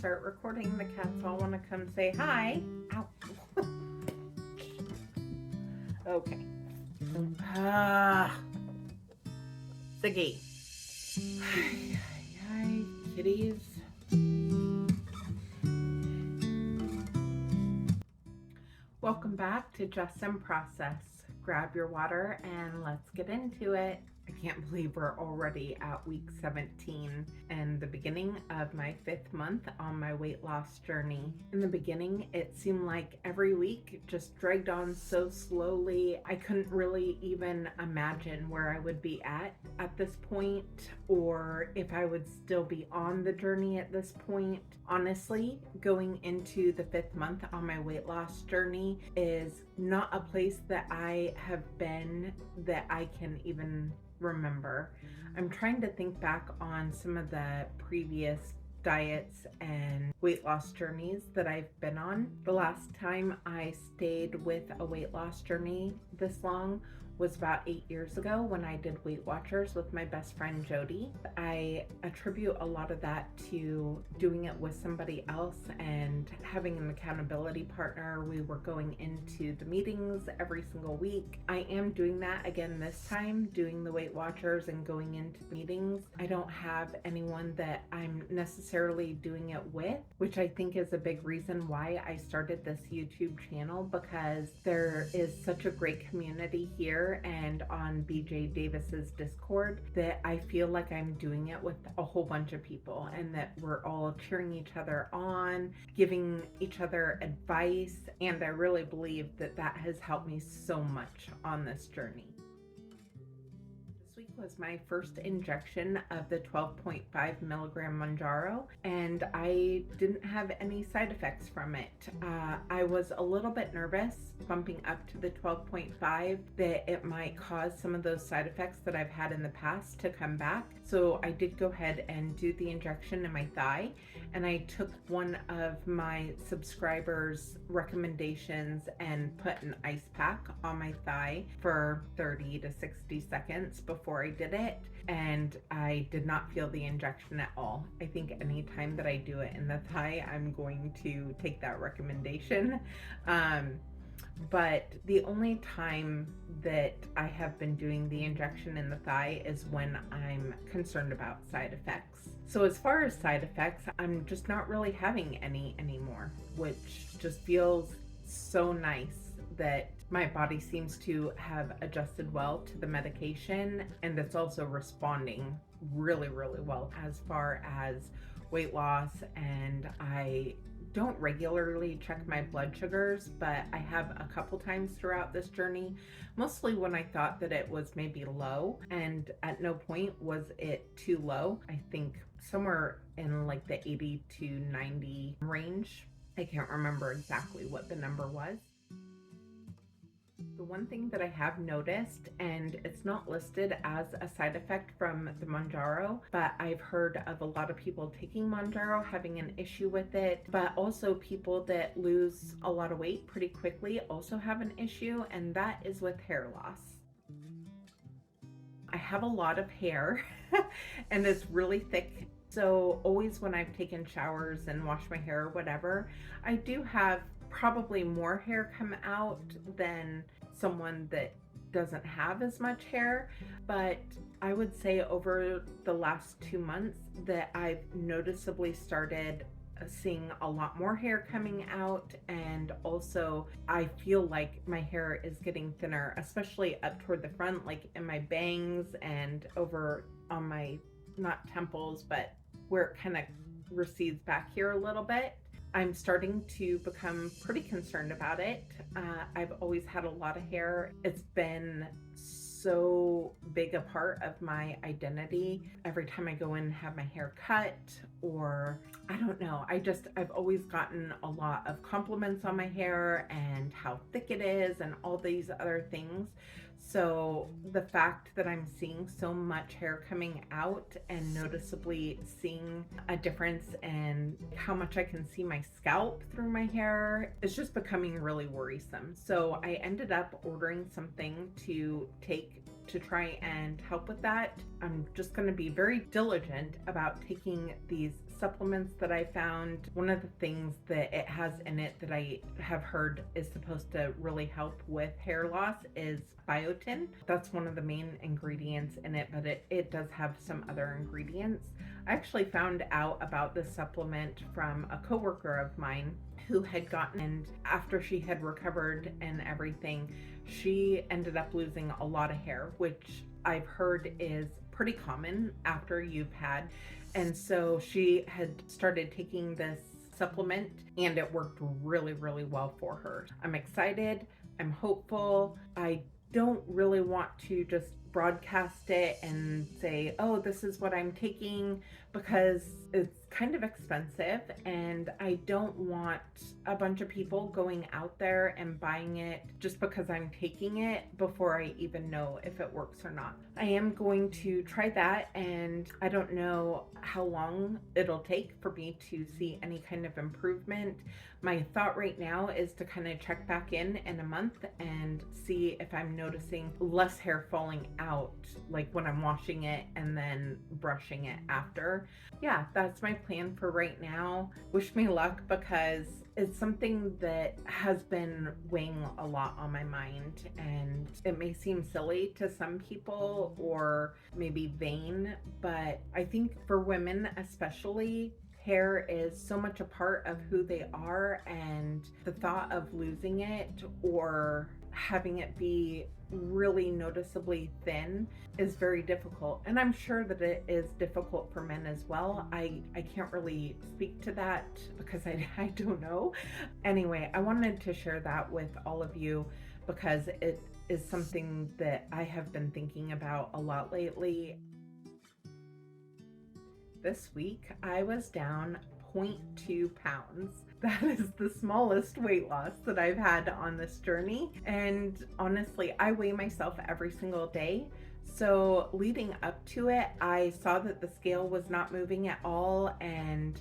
start recording, the cats all want to come say hi. Ow. Okay. Ziggy. Hi, kitties. Welcome back to Just in Process. Grab your water and let's get into it. I can't believe we're already at week 17 and the beginning of my 5th month on my weight loss journey. In the beginning, it seemed like every week just dragged on so slowly. I couldn't really even imagine where I would be at this point, or if I would still be on the journey at this point. Honestly, going into the 5th month on my weight loss journey is not a place that I have been that I can even remember. I'm trying to think back on some of the previous diets and weight loss journeys that I've been on. The last time I stayed with a weight loss journey this long was about 8 years ago when I did Weight Watchers with my best friend Jody. I attribute a lot of that to doing it with somebody else and having an accountability partner. We were going into the meetings every single week. I am doing that again this time, doing the Weight Watchers and going into meetings. I don't have anyone that I'm necessarily doing it with, which I think is a big reason why I started this YouTube channel, because there is such a great community here and on BJ Davis's Discord that I feel like I'm doing it with a whole bunch of people and that we're all cheering each other on, giving each other advice, and I really believe that that has helped me so much on this journey. Was my first injection of the 12.5 milligram Mounjaro, and I didn't have any side effects from it. I was a little bit nervous bumping up to the 12.5 that it might cause some of those side effects that I've had in the past to come back. So I did go ahead and do the injection in my thigh, and I took one of my subscribers' recommendations and put an ice pack on my thigh for 30 to 60 seconds before I did it, and I did not feel the injection at all. I think anytime that I do it in the thigh, I'm going to take that recommendation. But the only time that I have been doing the injection in the thigh is when I'm concerned about side effects. So as far as side effects, I'm just not really having any anymore, which just feels so nice that my body seems to have adjusted well to the medication, and it's also responding really, really well as far as weight loss. And I don't regularly check my blood sugars, but I have a couple times throughout this journey, mostly when I thought that it was maybe low, and at no point was it too low. I think somewhere in like the 80 to 90 range. I can't remember exactly what the number was. The one thing that I have noticed, and it's not listed as a side effect from the Mounjaro, but I've heard of a lot of people taking Mounjaro having an issue with it, but also people that lose a lot of weight pretty quickly also have an issue, and that is with hair loss. I have a lot of hair and it's really thick. So always when I've taken showers and washed my hair or whatever, I do have probably more hair come out than someone that doesn't have as much hair. But I would say over the last 2 months that I've noticeably started seeing a lot more hair coming out, and also I feel like my hair is getting thinner, especially up toward the front, like in my bangs and over on my, not temples, but where it kind of recedes back here a little bit. I'm starting to become pretty concerned about it. I've always had a lot of hair. It's been so big a part of my identity. Every time I go in and have my hair cut, or I don't know, I've always gotten a lot of compliments on my hair and how thick it is and all these other things. So the fact that I'm seeing so much hair coming out and noticeably seeing a difference in how much I can see my scalp through my hair is just becoming really worrisome. So I ended up ordering something to take to try and help with that. I'm just going to be very diligent about taking these supplements that I found, one of the things that it has in it that I have heard is supposed to really help with hair loss is biotin. That's one of the main ingredients in it, but it does have some other ingredients. I actually found out about this supplement from a coworker of mine who had gotten, and after she had recovered and everything, she ended up losing a lot of hair, which I've heard is pretty common after you've had. And so she had started taking this supplement and it worked really, really well for her. I'm excited. I'm hopeful. I don't really want to just broadcast it and say, oh, this is what I'm taking, because it's kind of expensive and I don't want a bunch of people going out there and buying it just because I'm taking it before I even know if it works or not. I am going to try that, and I don't know how long it'll take for me to see any kind of improvement. My thought right now is to kind of check back in a month and see if I'm noticing less hair falling out, like when I'm washing it and then brushing it after. Yeah, that's my plan for right now. Wish me luck, because it's something that has been weighing a lot on my mind, and it may seem silly to some people or maybe vain, but I think for women especially, hair is so much a part of who they are, and the thought of losing it or having it be really noticeably thin is very difficult. And I'm sure that it is difficult for men as well. I can't really speak to that because I don't know. Anyway, I wanted to share that with all of you because it is something that I have been thinking about a lot lately. This week, I was down 0.2 pounds. That is the smallest weight loss that I've had on this journey. And honestly, I weigh myself every single day. So leading up to it, I saw that the scale was not moving at all. And,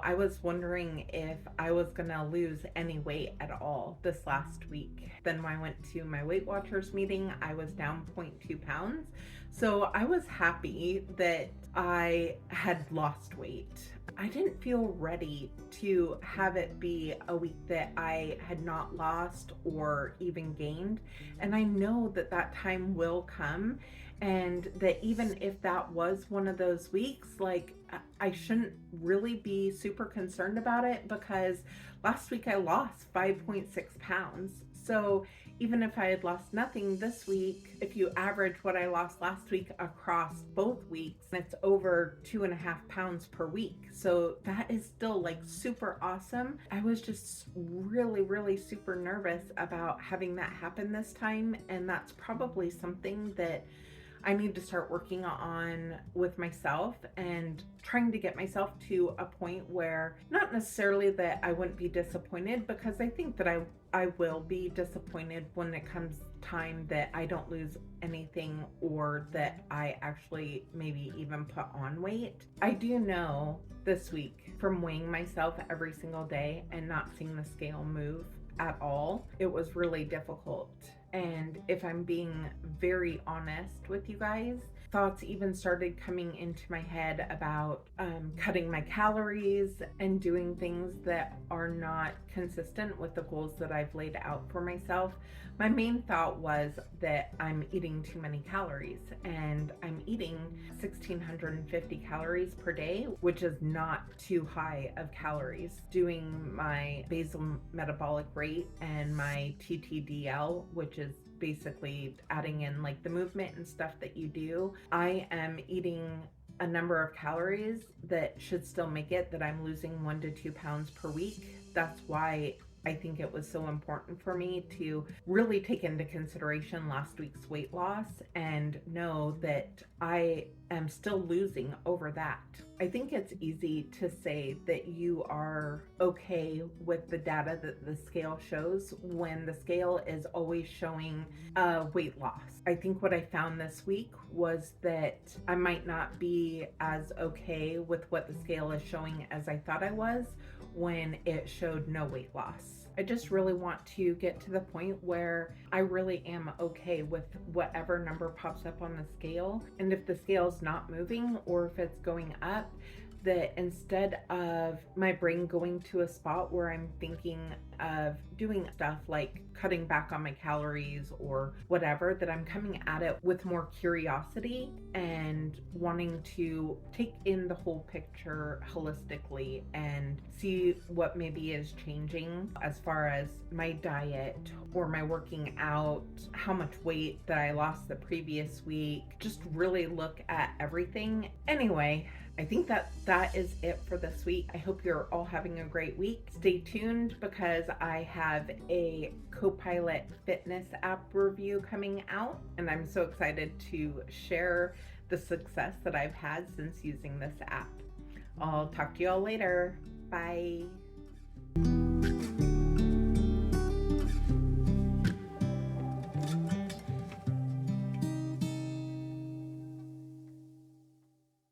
I was wondering if I was going to lose any weight at all this last week. Then when I went to my Weight Watchers meeting, I was down 0.2 pounds. So I was happy that I had lost weight. I didn't feel ready to have it be a week that I had not lost or even gained. And I know that that time will come, and that even if that was one of those weeks, like, I shouldn't really be super concerned about it, because last week I lost 5.6 pounds. So even if I had lost nothing this week, if you average what I lost last week across both weeks, it's over 2.5 pounds per week. So that is still like super awesome. I was just really, really super nervous about having that happen this time. And that's probably something that I need to start working on with myself and trying to get myself to a point where, not necessarily that I wouldn't be disappointed, because I think that I will be disappointed when it comes time that I don't lose anything or that I actually maybe even put on weight. I do know this week from weighing myself every single day and not seeing the scale move at all, it was really difficult. And if I'm being very honest with you guys, thoughts even started coming into my head about cutting my calories and doing things that are not consistent with the goals that I've laid out for myself. My main thought was that I'm eating too many calories, and I'm eating 1,650 calories per day, which is not too high of calories. Doing my basal metabolic rate and my TTDL, which is basically adding in like the movement and stuff that you do, I am eating a number of calories that should still make it that I'm losing 1 to 2 pounds per week. That's why I think it was so important for me to really take into consideration last week's weight loss and know that I am still losing over that. I think it's easy to say that you are okay with the data that the scale shows when the scale is always showing weight loss. I think what I found this week was that I might not be as okay with what the scale is showing as I thought I was when it showed no weight loss. I just really want to get to the point where I really am okay with whatever number pops up on the scale. And if the scale's not moving or if it's going up, that instead of my brain going to a spot where I'm thinking of doing stuff like cutting back on my calories or whatever, that I'm coming at it with more curiosity and wanting to take in the whole picture holistically and see what maybe is changing as far as my diet or my working out, how much weight that I lost the previous week, just really look at everything. Anyway, I think that is it for this week. I hope you're all having a great week. Stay tuned because I have a Copilot fitness app review coming out, and I'm so excited to share the success that I've had since using this app. I'll talk to you all later. Bye.